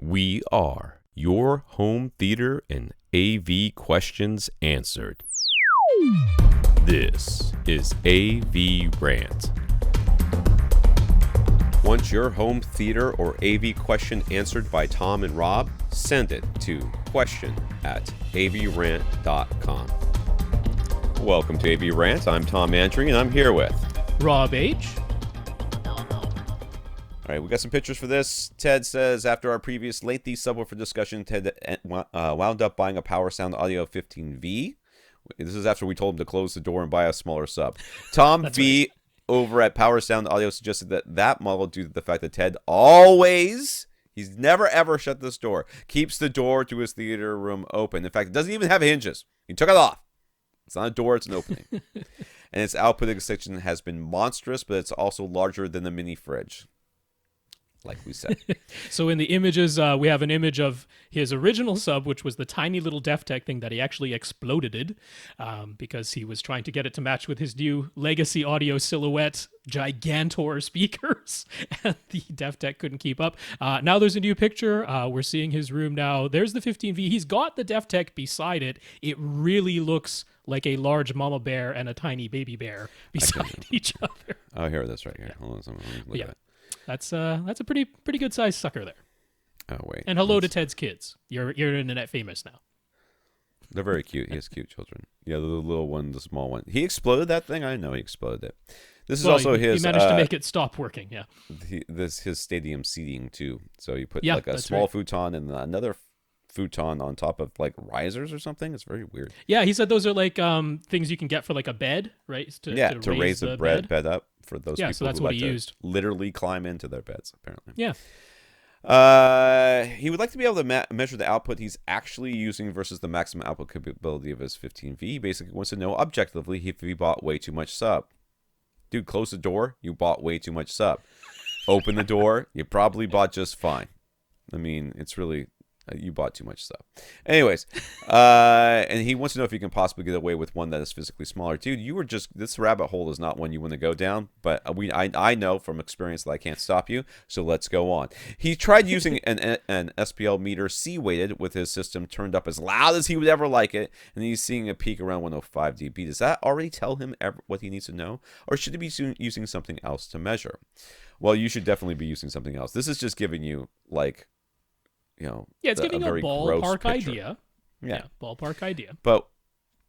We are your home theater and AV questions answered. This is AVRant. Want your home theater or AV question answered by Tom and Rob? Send it to question@avrant.com. Welcome to AVRant. I'm Tom Andry, and I'm here with Rob H. All right, we got some pictures for this. Ted says, after our previous lengthy subwoofer discussion, Ted wound up buying a Power Sound Audio 15V. This is after we told him to close the door and buy a smaller sub. Tom V right. over at Power Sound Audio suggested that model, due to the fact that Ted always, he's never ever shut this door, keeps the door to his theater room open. In fact, it doesn't even have hinges. He took it off. It's not a door, it's an opening. And its output extension has been monstrous, but it's also larger than the mini fridge, like we said. So in the images, we have an image of his original sub, which was the tiny little DefTech thing that he actually exploded because he was trying to get it to match with his new Legacy Audio Silhouette Gigantor speakers, and the DefTech couldn't keep up. Now there's a new picture. We're seeing his room now. There's the 15V. He's got the DefTech beside it. It really looks like a large mama bear and a tiny baby bear beside each other. Oh, here it is right here. Hold on, let me look at it. That's a pretty good sized sucker there. Oh wait. And hello to Ted's kids. You're internet famous now. They're very cute. He has cute children. Yeah, the little one, the small one. He exploded that thing. I know he exploded it. This is also his. He managed to make it stop working. Yeah. His stadium seating too. So you put like a small futon and another futon on top of like risers or something. It's very weird. Yeah, he said those are like things you can get for like a bed, right? To raise the bed up for those people so that's who what like he to used. Literally climb into their beds, apparently. Yeah. He would like to be able to measure the output he's actually using versus the maximum output capability of his 15V. He basically wants to know objectively if he bought way too much sub. Dude, close the door. You bought way too much sub. Open the door. You probably bought just fine. I mean, it's really... you bought too much stuff. Anyways, and he wants to know if you can possibly get away with one that is physically smaller. Dude, this rabbit hole is not one you want to go down, but I know from experience that I can't stop you, so let's go on. He tried using an SPL meter C-weighted with his system turned up as loud as he would ever like it, and he's seeing a peak around 105 dB. Does that already tell him what he needs to know, or should he be using something else to measure? Well, you should definitely be using something else. This is just giving you, like... it's giving a ballpark idea. Yeah, ballpark idea. But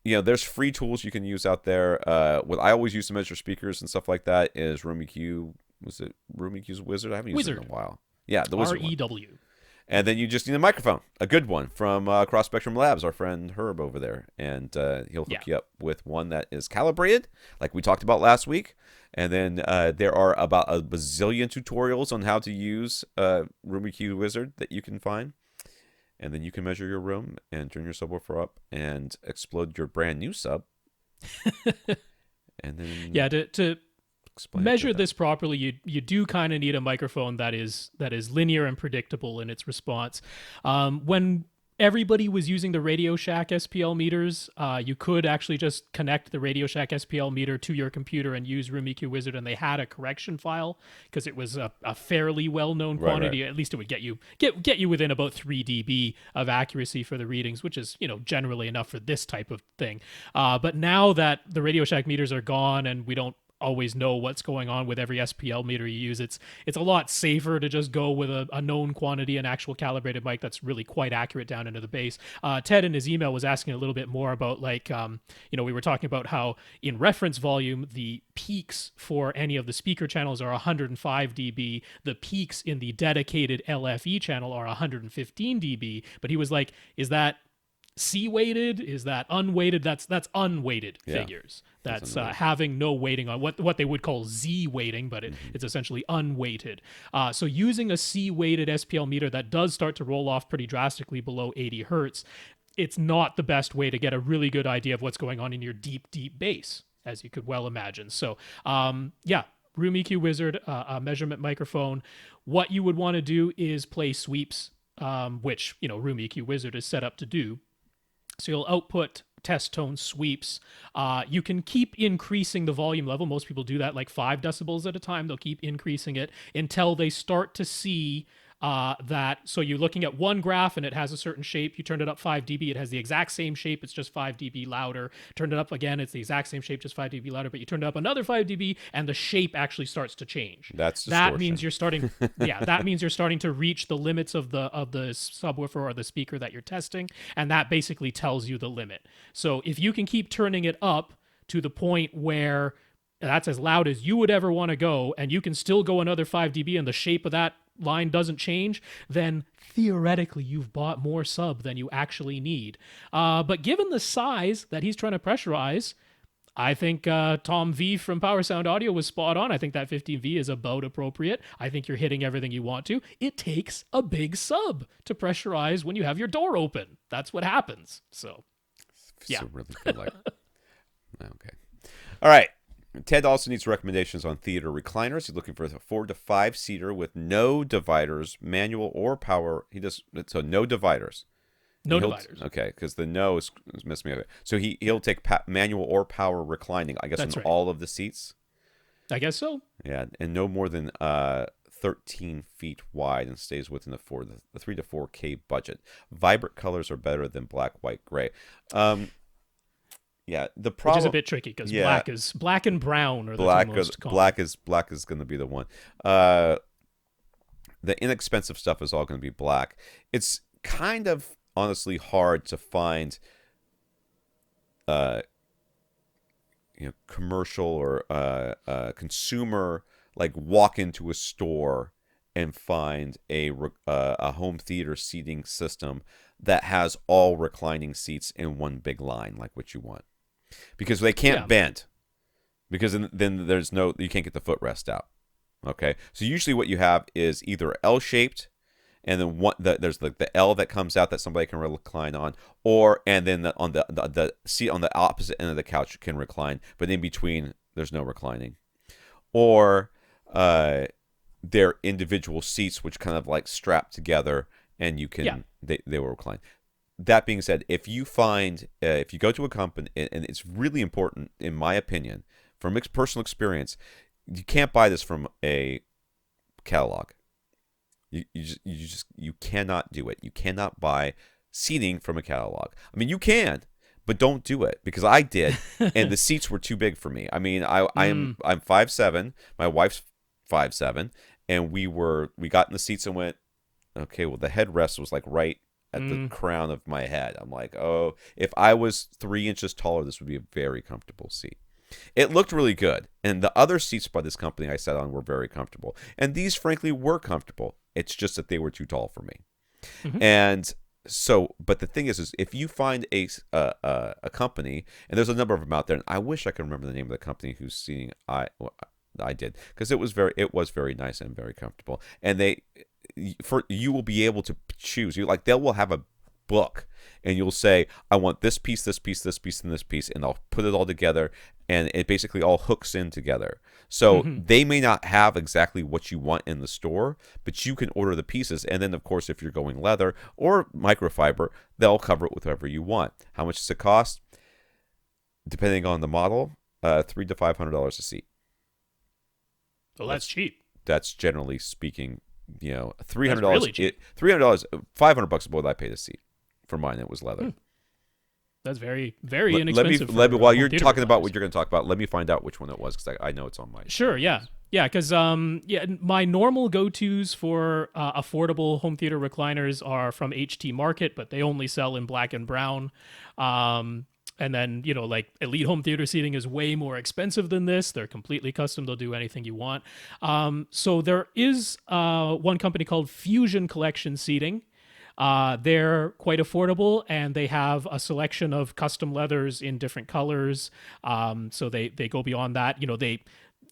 there's free tools you can use out there. What I always use to measure speakers and stuff like that is Room EQ. Was it Room EQ's Wizard? I haven't used it in a while. Yeah, the Wizard REW. And then you just need a microphone, a good one from Cross Spectrum Labs, our friend Herb over there, and he'll hook you up with one that is calibrated, like we talked about last week. And then there are about a bazillion tutorials on how to use Room EQ Wizard that you can find. And then you can measure your room and turn your subwoofer up and explode your brand new sub. And then to measure this properly, you do kind of need a microphone that is linear and predictable in its response. When everybody was using the Radio Shack SPL meters, you could actually just connect the Radio Shack SPL meter to your computer and use Room EQ Wizard, and they had a correction file because it was a fairly well-known quantity. Right. At least it would get you within about 3 dB of accuracy for the readings, which is generally enough for this type of thing. But now that the Radio Shack meters are gone and we don't always know what's going on with every SPL meter you use, it's a lot safer to just go with a known quantity, an actual calibrated mic that's really quite accurate down into the bass. Ted in his email was asking a little bit more about we were talking about how in reference volume the peaks for any of the speaker channels are 105 dB. The peaks in the dedicated LFE channel are 115 dB. But he was like, is that C-weighted? Is that unweighted? That's unweighted figures. That's having no weighting on what they would call Z-weighting, but it's essentially unweighted. So using a C-weighted SPL meter that does start to roll off pretty drastically below 80 hertz, it's not the best way to get a really good idea of what's going on in your deep, deep bass, as you could well imagine. So, Room EQ Wizard, a measurement microphone. What you would want to do is play sweeps, which, Room EQ Wizard is set up to do. So you'll output test tone sweeps. You can keep increasing the volume level. Most people do that like 5 decibels at a time. They'll keep increasing it until they start to see So you're looking at one graph and it has a certain shape. You turned it up 5 dB, it has the exact same shape. It's just 5 dB louder. Turned it up again, it's the exact same shape, just 5 dB louder. But you turned it up another 5 dB, and the shape actually starts to change. That's that distortion. means you're starting. Yeah, that means you're starting to reach the limits of the subwoofer or the speaker that you're testing, and that basically tells you the limit. So if you can keep turning it up to the point where that's as loud as you would ever want to go, and you can still go another 5 dB and the shape of that line doesn't change, then theoretically you've bought more sub than you actually need. But given the size that he's trying to pressurize, I think Tom V from Power Sound Audio was spot on. I think that 15V is about appropriate. I think you're hitting everything you want to. It takes a big sub to pressurize when you have your door open. That's what happens. So, yeah. So really good, like, okay. All right. Ted also needs recommendations on theater recliners. He's looking for a 4 to 5 seater with no dividers, manual or power. He does so no dividers. No dividers. Okay, because the no is messing me up. So he'll take manual or power reclining, I guess, That's on right. all of the seats. I guess so. Yeah, and no more than 13 feet wide, and stays within the 3 to 4K budget. Vibrant colors are better than black, white, gray. Yeah, the problem, which is a bit tricky because black and brown are the two most common. Black is going to be the one. The inexpensive stuff is all going to be black. It's kind of honestly hard to find commercial or consumer, like, walk into a store and find a home theater seating system that has all reclining seats in one big line, like what you want, because they can't bend, because then there's you can't get the footrest out. Okay, so usually what you have is either L-shaped, and then there's the L that comes out that somebody can recline on, and then on the seat on the opposite end of the couch can recline, but in between there's no reclining, or they're individual seats which kind of like strap together, and you can they will recline. That being said, if you go to a company, and it's really important in my opinion, from personal experience, you can't buy this from a catalog. You cannot do it. You cannot buy seating from a catalog. I mean, you can, but don't do it, because I did, and the seats were too big for me. I mean, I'm 5'7", my wife's 5'7", and we got in the seats and went, okay, well, the headrest was like right at the crown of my head. I'm like, oh, if I was 3 inches taller, this would be a very comfortable seat. It looked really good, and the other seats by this company I sat on were very comfortable, and these frankly were comfortable. It's just that they were too tall for me. And so, but the thing is if you find a company, and there's a number of them out there, and I wish I could remember the name of the company whose seating I did, because it was very nice and very comfortable, and you will be able to choose. They will have a book, and you'll say, I want this piece, this piece, this piece, and this piece, and I'll put it all together, and it basically all hooks in together. So they may not have exactly what you want in the store, but you can order the pieces, and then of course if you're going leather or microfiber, they'll cover it with whatever you want. How much does it cost? Depending on the model, $300 to $500 a seat. Well, that's cheap. That's generally speaking, $300. Really cheap. $300, $500 is what I paid a seat. For mine, it was leather. That's very, very inexpensive. While you're talking about what you're going to talk about, let me find out which one it was, because I know it's on mine. Sure, yeah. Yeah, because my normal go-tos for affordable home theater recliners are from HT Market, but they only sell in black and brown. And then, like Elite Home Theater seating is way more expensive than this. They're completely custom. They'll do anything you want. So there is one company called Fusion Collection Seating. They're quite affordable, and they have a selection of custom leathers in different colors. So they go beyond that.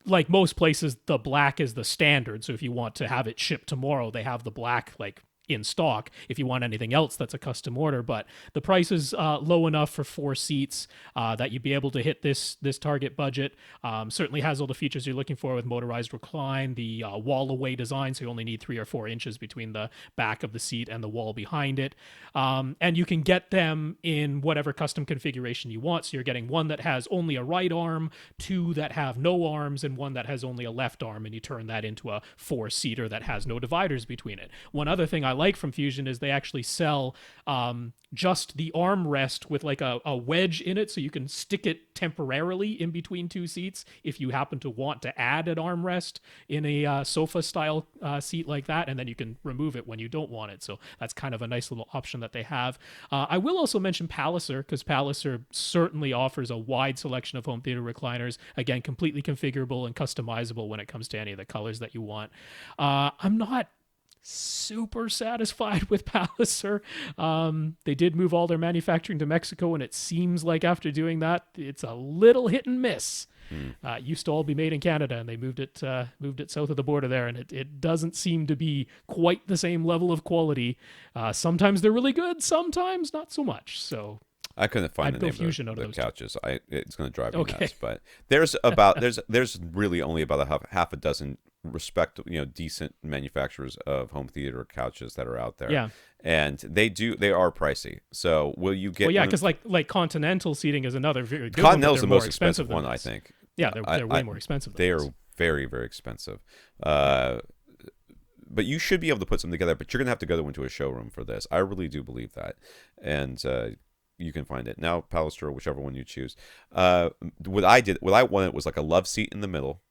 Like most places, the black is the standard. So if you want to have it shipped tomorrow, they have the black in stock if you want anything else that's a custom order. But the price is low enough for 4 seats that you'd be able to hit this target budget. Certainly has all the features you're looking for with motorized recline, the wall away design, so you only need 3 or 4 inches between the back of the seat and the wall behind it. And you can get them in whatever custom configuration you want. So you're getting one that has only a right arm, 2 that have no arms, and 1 that has only a left arm, and you turn that into a 4-seater that has no dividers between it. One other thing I like from Fusion is they actually sell just the armrest with like a wedge in it, so you can stick it temporarily in between 2 seats if you happen to want to add an armrest in a sofa style seat like that, and then you can remove it when you don't want it. So that's kind of a nice little option that they have. I will also mention Palliser, because Palliser certainly offers a wide selection of home theater recliners, again completely configurable and customizable when it comes to any of the colors that you want. I'm not super satisfied with Palliser. They did move all their manufacturing to Mexico, and it seems like after doing that, it's a little hit and miss. It used to all be made in Canada, and they moved it south of the border there, and it doesn't seem to be quite the same level of quality. Sometimes they're really good, sometimes not so much. So I couldn't find the name of the couches. It's going to drive me nuts. But there's really only about half a dozen decent manufacturers of home theater couches that are out there. Yeah. And they are pricey. So will you get? Well, yeah, because like Continental seating is another very good Continental's one, the most expensive one, I think. Yeah, they're way more expensive. They are very, very expensive. But you should be able to put something together. But you're gonna have to go into a showroom for this. I really do believe that, and you can find it now. Palliser, or whichever one you choose. What I wanted was like a love seat in the middle,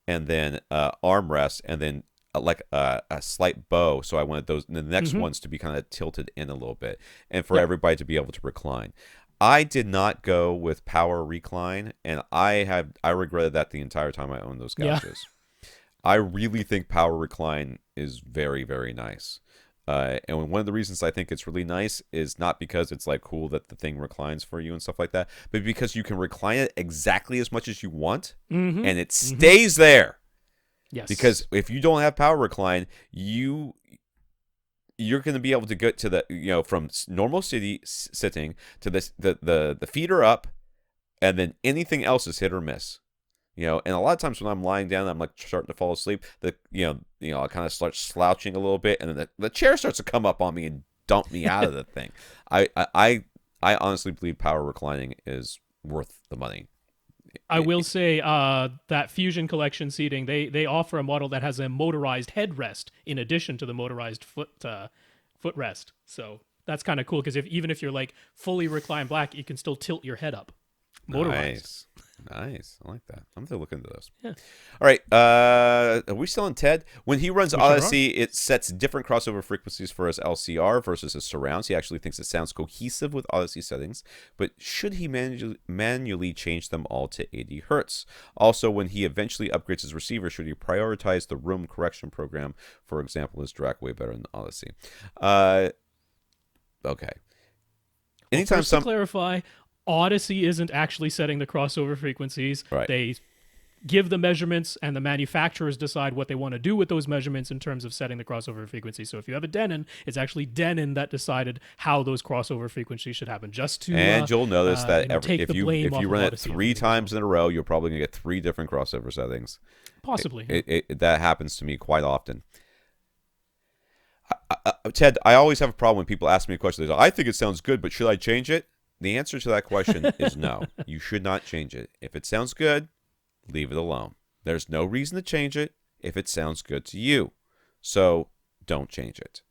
and then armrest, and then like a slight bow. So I wanted the next ones to be kind of tilted in a little bit, and for everybody to be able to recline. I did not go with power recline, and I regretted that the entire time I owned those couches. Yeah. I really think power recline is very, very nice. And one of the reasons I think it's really nice is not because it's like cool that the thing reclines for you and stuff like that, but because you can recline it exactly as much as you want, and it stays there. Yes. Because if you don't have power recline, you're going to be able to get to the from normal sitting to the feet are up, and then anything else is hit or miss. And a lot of times when I'm lying down, I'm like starting to fall asleep. I kind of start slouching a little bit, and then the chair starts to come up on me and dump me out of the thing. I honestly believe power reclining is worth the money. I will say that Fusion Collection seating, they offer a model that has a motorized headrest in addition to the motorized footrest. So that's kind of cool, because even if you're like fully reclined back, you can still tilt your head up. Motorized. Nice. I like that. I'm going to look into this. Yeah. All right. Are we still on Ted? When he runs Odyssey, it sets different crossover frequencies for his LCR versus his surrounds. He actually thinks it sounds cohesive with Odyssey settings, but should he manually change them all to 80 hertz? Also, when he eventually upgrades his receiver, should he prioritize the room correction program? For example, is DRAC way better than Odyssey? Okay. Anytime first to clarify, Odyssey isn't actually setting the crossover frequencies. Right. They give the measurements, and the manufacturers decide what they want to do with those measurements in terms of setting the crossover frequency. So if you have a Denon, it's actually Denon that decided how those crossover frequencies should happen. And you'll notice that if you run it 3 times in a row, you're probably going to get 3 different crossover settings. Possibly. That happens to me quite often. Ted, I always have a problem when people ask me a question. They go, I think it sounds good, but should I change it? The answer to that question is no. You should not change it. If it sounds good, leave it alone. There's no reason to change it if it sounds good to you. So don't change it.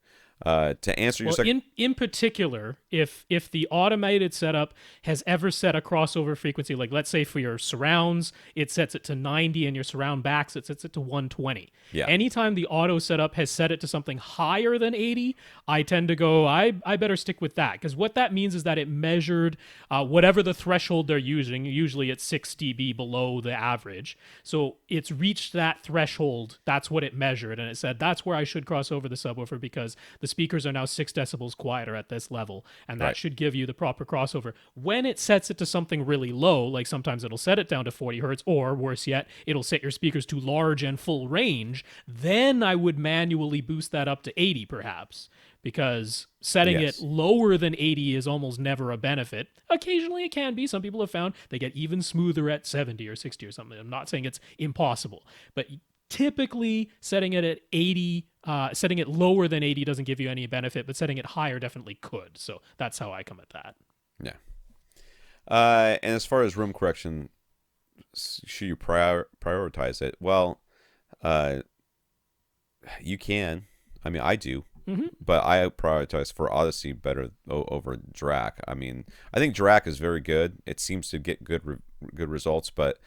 To answer your second... in particular, if the automated setup has ever set a crossover frequency, like let's say for your surrounds, it sets it to 90, and your surround backs, it sets it to 120. Yeah. Anytime the auto setup has set it to something higher than 80, I tend to go, I better stick with that, because what that means is that it measured whatever the threshold they're using. Usually it's 6 dB below the average. So it's reached that threshold. That's what it measured, and it said that's where I should cross over the subwoofer, because the speakers are now 6 decibels quieter at this level, and that Right. should give you the proper crossover. When it sets it to something really low, like sometimes it'll set it down to 40 hertz, or worse yet, it'll set your speakers to large and full range, then I would manually boost that up to 80 perhaps, because setting Yes. it lower than 80 is almost never a benefit. Occasionally it can be. Some people have found they get even smoother at 70 or 60 or something. I'm not saying it's impossible, but typically setting it at 80, setting it lower than 80 doesn't give you any benefit, but setting it higher definitely could. So that's how I come at that. Yeah. And as far as room correction, should you prioritize it? Well, you can. I mean, I do. But I prioritize for Odyssey better over DRAC. I mean, I think DRAC is very good. It seems to get good results, but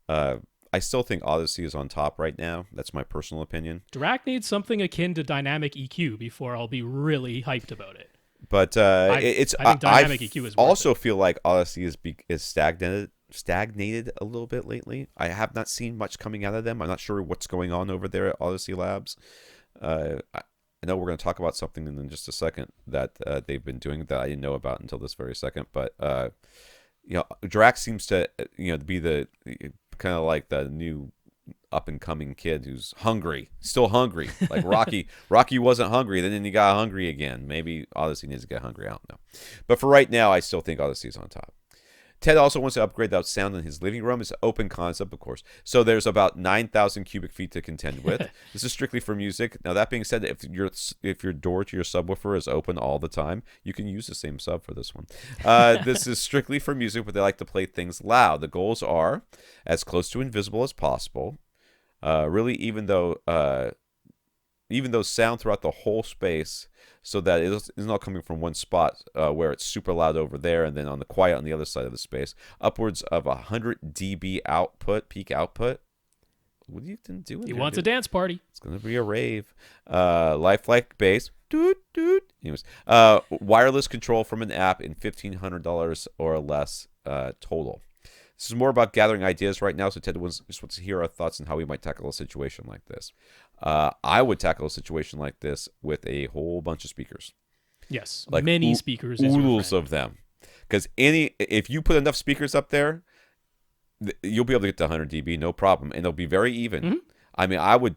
I still think Odyssey is on top right now. That's my personal opinion. DRAC needs something akin to dynamic EQ before I'll be really hyped about it. But I think dynamic EQ is also feel like Odyssey is stagnated a little bit lately. I have not seen much coming out of them. I'm not sure what's going on over there at Odyssey Labs. I know we're going to talk about something in just a second that they've been doing that I didn't know about until this very second. But DRAC seems to be the kind of like the new up and coming kid who's still hungry. Like Rocky. Rocky wasn't hungry, then he got hungry again. Maybe Odyssey needs to get hungry. I don't know. But for right now, I still think Odyssey's on top. Ted also wants to upgrade that sound in his living room. It's an open concept, of course. So there's about 9,000 cubic feet to contend with. This is strictly for music. Now, that being said, if your door to your subwoofer is open all the time, you can use the same sub for this one. This is strictly for music, but they like to play things loud. The goals are as close to invisible as possible. Really, even though sound throughout the whole space, so that it's not coming from one spot where it's super loud over there and then on the quiet on the other side of the space. Upwards of 100 dB output, peak output. What are you doing? He wants a dance party. It's gonna be a rave. Lifelike bass. Doot doot. Anyways, wireless control from an app in $1,500 or less total. This is more about gathering ideas right now, so Ted just wants to hear our thoughts on how we might tackle a situation like this. I would tackle a situation like this with a whole bunch of speakers. Yes, like many speakers. Oodles of them. Because if you put enough speakers up there, you'll be able to get to 100 dB, no problem. And they'll be very even. Mm-hmm. I mean, I would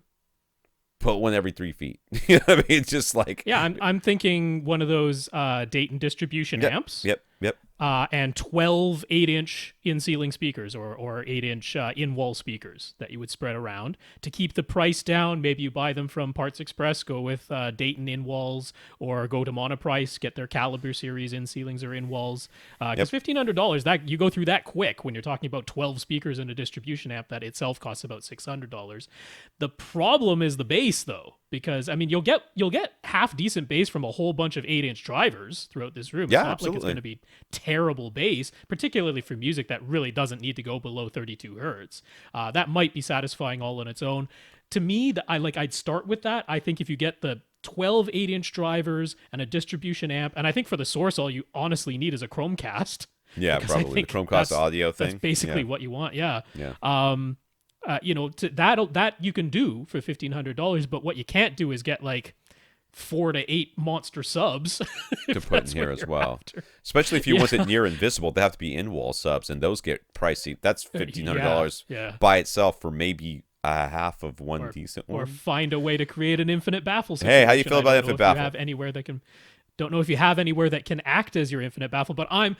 put one every 3 feet. You know what I mean? It's just like... Yeah, I'm thinking one of those Dayton distribution amps. Yep. And 12 8-inch in-ceiling speakers or 8-inch in-wall speakers that you would spread around to keep the price down. Maybe you buy them from Parts Express, go with Dayton in-walls, or go to Monoprice, get their Caliber series in-ceilings or in-walls. Because $1,500, that you go through that quick when you're talking about 12 speakers in a distribution amp that itself costs about $600. The problem is the bass, though. Because I mean, you'll get half decent bass from a whole bunch of 8-inch drivers throughout this room. Yeah, it's not absolutely. like it's going to be terrible bass, particularly for music that really doesn't need to go below 32 hertz. That might be satisfying all on its own. To me, I'd start with that. I think if you get the 12 8-inch drivers and a distribution amp, and I think for the source, all you honestly need is a Chromecast. Yeah, probably the Chromecast audio thing. That's basically what you want. Yeah. Yeah. That you can do for $1,500, but what you can't do is get like 4 to 8 monster subs to put in here as well. After. Especially if you want it near invisible, they have to be in-wall subs, and those get pricey. That's $1,500 by itself for maybe half of one decent one. Or find a way to create an infinite baffle situation. Hey, how do you feel about infinite baffle? You have anywhere that can. Don't know if you have anywhere that can act as your infinite baffle, but I'm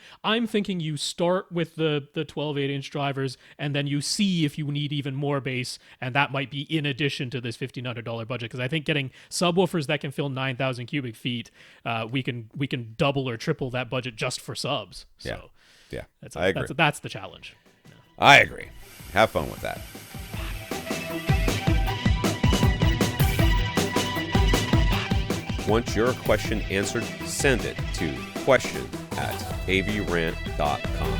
thinking you start with the 12 8-inch drivers, and then you see if you need even more bass, and that might be in addition to this $1,500 budget. Because I think getting subwoofers that can fill 9,000 cubic feet, we can double or triple that budget just for subs. So yeah, I agree. That's the challenge. Yeah. I agree. Have fun with that. Want your question answered? Send it to question@avrant.com.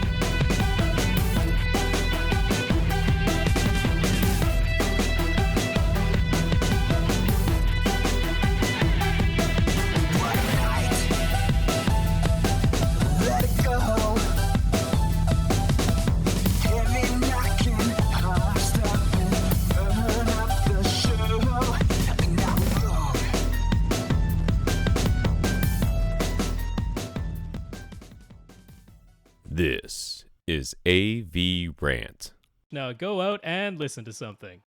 This is AVRant. Now go out and listen to something.